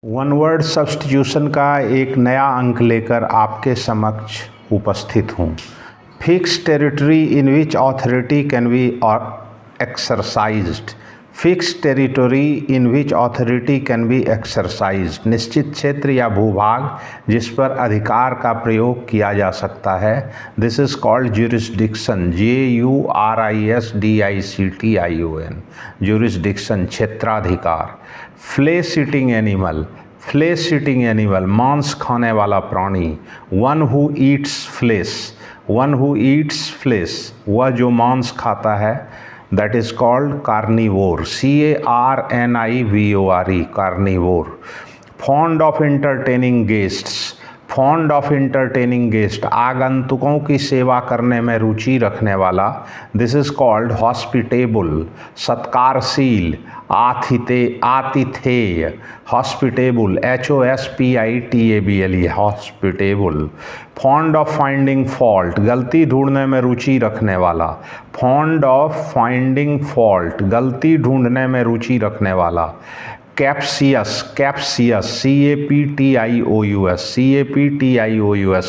One word substitution का एक नया अंक लेकर आपके समक्ष उपस्थित हूँ। Fix territory in which authority can be exercised. Fix territory in which authority can be exercised, निश्चित क्षेत्र या भूभाग जिस पर अधिकार का प्रयोग किया जा सकता है। This is called jurisdiction, JURISDICTION, jurisdiction, क्षेत्राधिकार। Flesh eating animal, flesh eating animal, मांस खाने वाला प्राणी। One who eats flesh, one who eats flesh, वह जो मांस खाता है। That is called carnivore, CARNIVORE, carnivore. Fond of entertaining guests, fond of entertaining guest, आगंतुकों की सेवा करने में रुचि रखने वाला। दिस इज कॉल्ड हॉस्पिटेबल, सत्कारशील, आतिथेय, hospitable, HOSPITABLE, hospitable. Fond of finding fault, गलती ढूंढने में रुचि रखने वाला। फॉन्ड ऑफ फाइंडिंग फॉल्ट, गलती ढूंढने में रुचि रखने वाला। कैप्सियस, कैप्सियस, CAPTIOUS,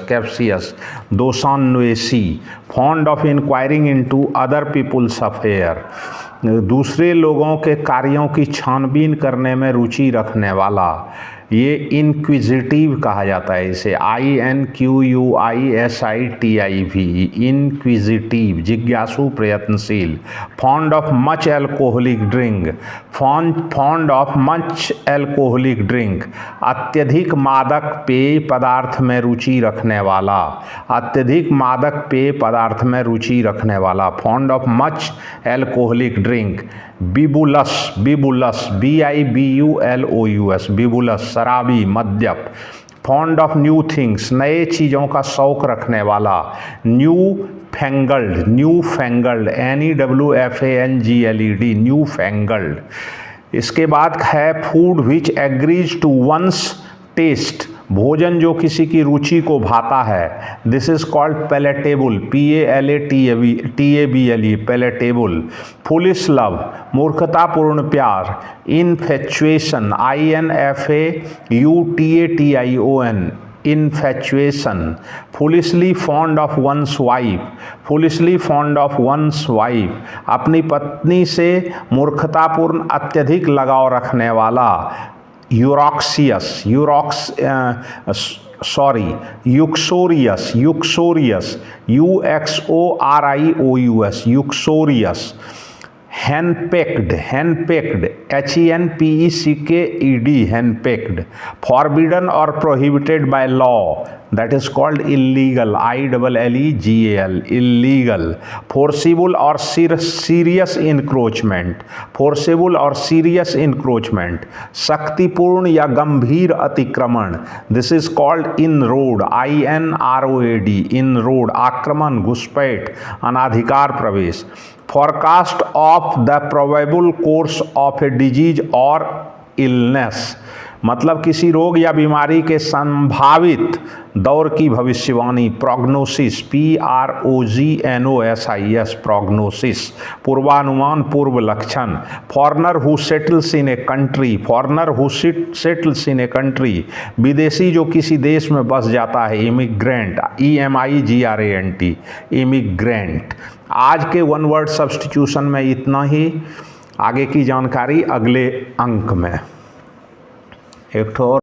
कैप्सियस, दोषान्वेषी। Fond of inquiring into other people's affair, दूसरे लोगों के कार्यों की छानबीन करने में रुचि रखने वाला। ये इनक्विजिटिव कहा जाता है इसे, INQUISITIV, इनक्विजिटिव, जिज्ञासु, प्रयत्नशील। Fond of much alcoholic drink, fond of much alcoholic drink, अत्यधिक मादक पेय पदार्थ में रुचि रखने वाला। अत्यधिक मादक पेय पदार्थ में रुचि रखने वाला। Fond of much alcoholic drink. Bibulous, bibulous, BIBULOUS, bibulous, शराबी, मद्यप। फॉन्ड ऑफ न्यू थिंग्स, नए चीज़ों का शौक रखने वाला। Newfangled, newfangled, NEWFANGLED, newfangled. इसके बाद है food which agrees to one's taste, भोजन जो किसी की रुचि को भाता है। This is called palatable, PALATABLE, palatable. Foolish love, मूर्खतापूर्ण प्यार। Infatuation, INFAUTATION, infatuation. Foolishly fond of one's wife, foolishly fond of one's wife, अपनी पत्नी से मूर्खतापूर्ण अत्यधिक लगाव रखने वाला। यूरोक्सियस, यूक्सोरियस, यूक्सोरियस, UXORIOUS, यूक्सोरियस। हैंडपेक्ड, हैंडपेक्ड, HENPECKED, हैंडपेक्ड। फॉरबिडन और prohibited by law, that is called illegal, ILLEGAL, illegal. Forcible और सीरियस इंक्रोचमेंट, फोर्सेबल और सीरियस इंक्रोचमेंट, शक्तिपूर्ण या गंभीर अतिक्रमण। दिस इज कॉल्ड इनरोड, INROAD, इनरोड, आक्रमण, घुसपैठ, अनाधिकार प्रवेश। Forecast of the probable course of a disease और इलनेस, मतलब किसी रोग या बीमारी के संभावित दौर की भविष्यवाणी। प्रोग्नोसिस, PROGNOSIS, प्रोग्नोसिस, पूर्वानुमान, पूर्व लक्षण। Foreigner who settles in a country, foreigner who settles in a country, विदेशी जो किसी देश में बस जाता है। Immigrant, EMIGRANT, immigrant. आज के वन वर्ड सब्स्टिट्यूशन में इतना ही। आगे की जानकारी अगले अंक में। एक ठो